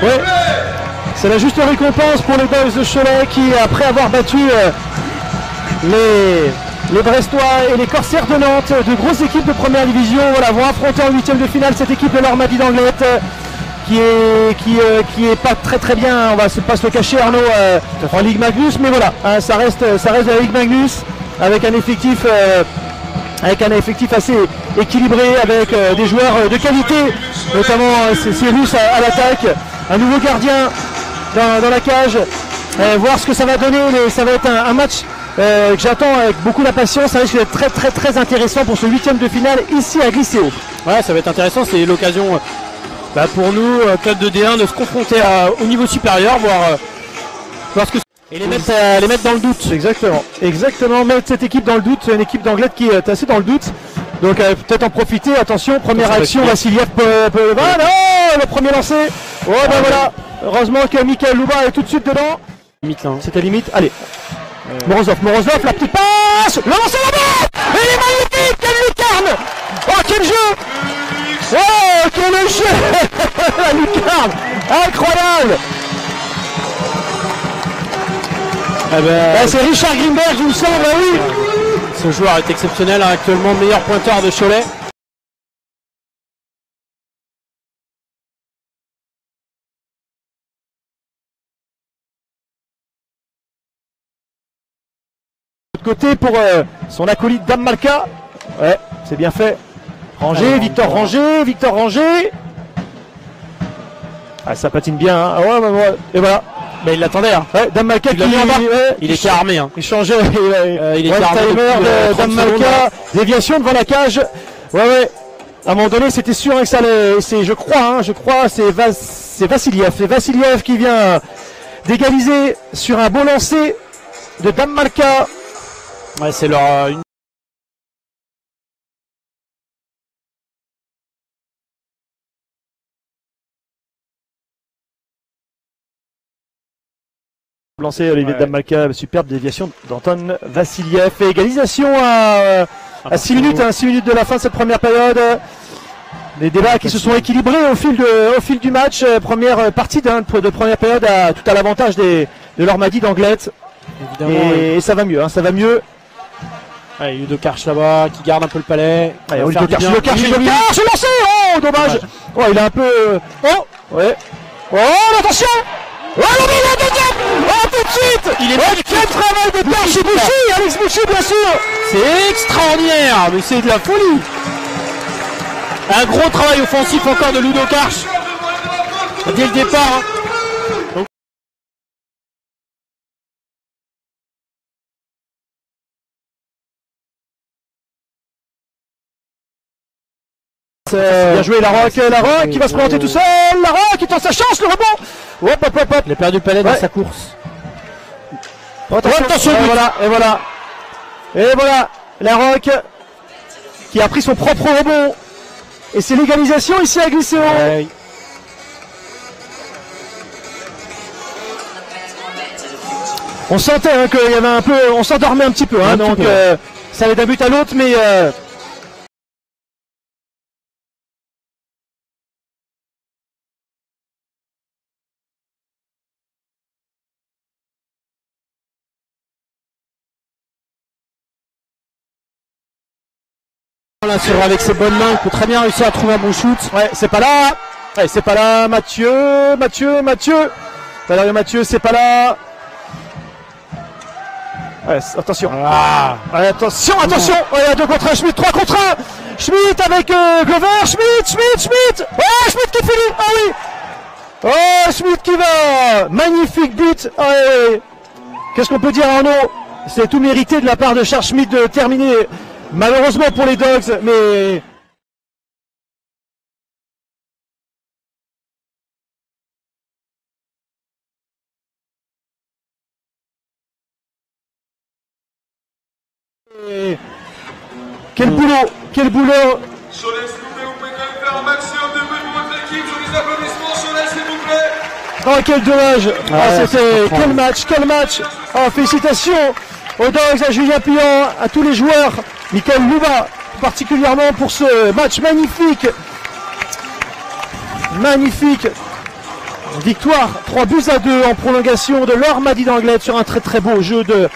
Ouais. C'est la juste récompense pour les Dogs de Cholet qui, après avoir battu les Brestois et les Corsaires de Nantes, de grosses équipes de première division, voilà, vont affronter en huitième de finale cette équipe de l'Ormadi d'Anglet qui est pas très bien, on va pas se le cacher, Arnaud, en Ligue Magnus, mais voilà, hein, ça reste la Ligue Magnus avec un effectif assez équilibré, avec des joueurs de qualité, notamment ces Russes à l'attaque, un nouveau gardien dans la cage, voir ce que ça va donner, ça va être un match que j'attends avec beaucoup d'impatience. Ça risque d'être très intéressant pour ce huitième de finale ici à Glisséo. Ouais, ça va être intéressant, c'est l'occasion pour nous, club de D1, de se confronter au niveau supérieur, voir ce que et les mettre dans le doute. Exactement, mettre cette équipe dans le doute, une équipe d'Anglet qui est assez dans le doute. Donc peut-être en profiter, attention, première action, Vassiliev peut... Ah non, le premier lancé. Oh ben voilà, heureusement que Michael Louba est tout de suite dedans. Limite là. C'était limite, allez. Morozov, la petite passe, le lancer là-bas. Elle est magnifique, quelle lucarne. Oh quel jeu. Oh quel jeu. La lucarne, incroyable. C'est Richard Grimberg, il me semble, oui. Ce joueur est exceptionnel, actuellement meilleur pointeur de Cholet. De l'autre côté pour son acolyte Dame Malka. Ouais, c'est bien fait. Victor Ranger. Ah, ça patine bien, hein. Ouais. Et voilà. Mais il l'attendait, hein. Ouais, Dame Malka qui il était armé, hein. Il changeait. Il était armé de Dame Malka, déviation devant la cage. Ouais. À un moment donné, c'était sûr que ça allait. Je crois, c'est Vassiliev. C'est Vassiliev qui vient d'égaliser sur un beau lancer de Dame Malka. Ouais, c'est leur une... Lancé Olivier Dame Malka, superbe déviation d'Anton Vassiliev. Et égalisation à 6 minutes, 6 minutes de la fin de cette première période. Des débats qui se sont équilibrés au fil du match. Première partie de première période tout à l'avantage de l'Ormadi d'Anglet. Et ça va mieux, ça va mieux. Ouais, Ludo Karch là-bas qui garde un peu le palais. Ludo Karch, lancé. Oh, dommage. Oh, il a un peu. Ouais. Oh, attention. Oh, la deuxième. Oh, tout de suite. Il est quel travail de Bouchy, Alex Bouchy, bien sûr. C'est extraordinaire, mais c'est de la folie. Un gros travail offensif encore de Ludo Karch dès le départ. Donc... Bien joué Larocque qui va se présenter tout seul. Larocque qui tente sa chance, le rebond. Hop. Il a perdu le palais dans sa course. Attention. Et voilà. Larocque qui a pris son propre rebond. Et c'est l'égalisation ici à Glisséo. Ouais. On sentait qu'il y avait un peu, on s'endormait un petit peu, donc ça allait d'un but à l'autre, mais là, avec ses bonnes mains, il peut très bien réussir à trouver un bon shoot. Ouais, c'est pas là. Mathieu. Valérie Mathieu, c'est pas là. Ouais, attention. Ouais, attention. Ouais, il y a 2 contre 1, Schmitt, 3 contre 1. Schmitt avec Glover. Schmitt. Oh, Schmitt qui finit. Ah oui. Oh, Schmitt qui va. Magnifique but. Ouais. Qu'est-ce qu'on peut dire, Arnaud? C'est tout mérité de la part de Charles Schmitt de terminer. Malheureusement pour les Dogs, mais... Et... Quel boulot. Cholet, s'il vous plaît, vous pouvez quand même faire un maximum de bruit pour votre équipe. Je vous applaudissements, Cholet, s'il vous plaît. Oh, quel dommage. Quel match. Oh, félicitations aux Dogs, à Julien Pillant, à tous les joueurs. Michael Louba, particulièrement pour ce match magnifique. Victoire 3-2 en prolongation de Laure Madi d'Anglet sur un très très beau jeu de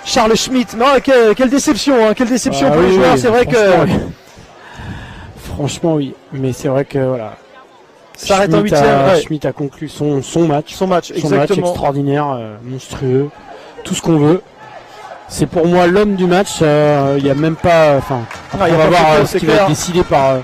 Charles Schmitt. Non, quelle déception, hein, quelle déception pour les joueurs. C'est vrai que franchement oui, mais c'est vrai que voilà. Ça arrête en 8e. Schmitt a conclu son match. Son match extraordinaire, monstrueux, tout ce qu'on veut. C'est pour moi l'homme du match. Il n'y a même pas. Enfin, on va voir ce qui va être décidé par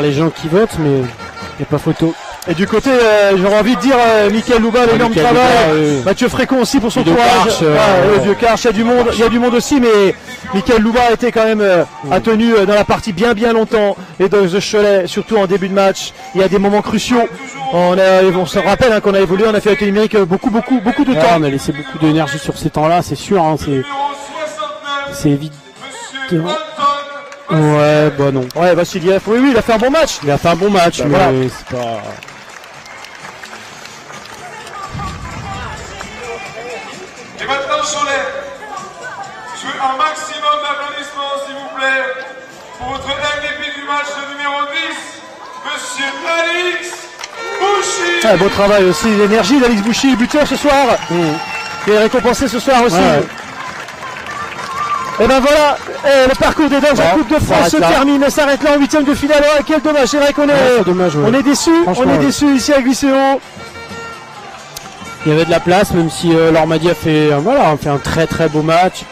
les gens qui votent, mais il n'y a pas photo. Et du côté, j'aurais envie de dire, Mickaël Louba, l'énorme travail. Mathieu Frécon aussi pour son courage. Le vieux Karch, il y a du monde aussi, mais Mickaël Louba a été quand même a tenu dans la partie bien longtemps. Et dans The Cholet, surtout en début de match, il y a des moments cruciaux. On se rappelle hein, qu'on a évolué, on a fait avec les numériques beaucoup de temps. On a laissé beaucoup d'énergie sur ces temps-là, c'est sûr. Hein, c'est évident. Ouais, bah non. Ouais, Vassiliev, oui, il a fait un bon match. Il a fait un bon match, mais voilà. C'est pas. Et maintenant, Cholet, je veux un maximum d'applaudissements, s'il vous plaît, pour votre MVP du match, le numéro 10, Monsieur Alix Bouchy. Ah, beau travail aussi, l'énergie d'Alix Bouchy, buteur ce soir. Qui est récompensé ce soir aussi. Ouais. Et ben voilà, le parcours des dames en Coupe de France se termine et s'arrête là en 8e de finale. Oh, quel dommage, c'est vrai qu'on est, on est déçus ici à Glisséo. Il y avait de la place, même si Laure Madi a fait un très très beau match.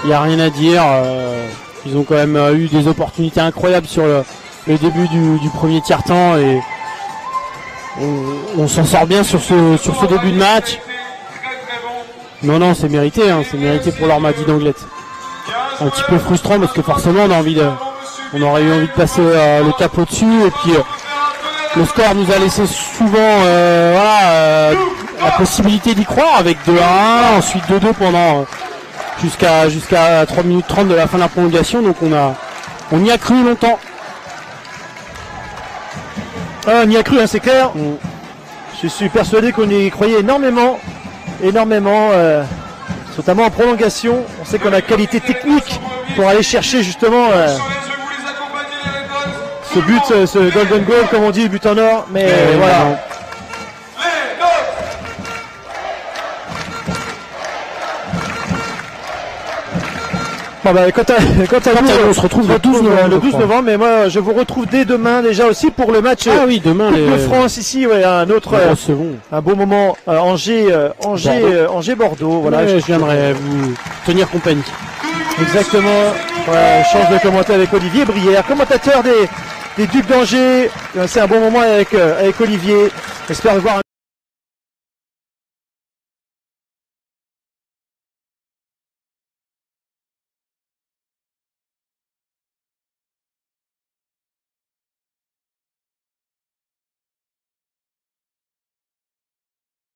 Il n'y a rien à dire. Ils ont quand même eu des opportunités incroyables sur le début du premier tiers-temps et on s'en sort bien sur ce début de match. Non, c'est mérité, hein, c'est mérité pour Laure Madi d'Anglet. Un petit peu frustrant parce que forcément on aurait eu envie de passer le cap au-dessus et puis le score nous a laissé souvent la possibilité d'y croire avec 2-1, ensuite 2-2 pendant jusqu'à 3 minutes 30 de la fin de la prolongation, donc on y a cru longtemps. On y a cru, hein, c'est clair. Je suis persuadé qu'on y croyait énormément, notamment en prolongation. On sait qu'on a qualité technique pour aller chercher justement ce but, ce golden goal comme on dit, but en or, mais voilà. Bon bah, quant à nous, on se retrouve le 12 novembre, mais moi je vous retrouve dès demain déjà aussi pour le match demain Coupe de France ici, un autre un beau moment Angers-Bordeaux. Voilà, je viendrai vous tenir compagnie. Exactement. Chance de commenter avec Olivier Brière, commentateur des Ducs d'Angers. C'est un bon moment avec Olivier. J'espère voir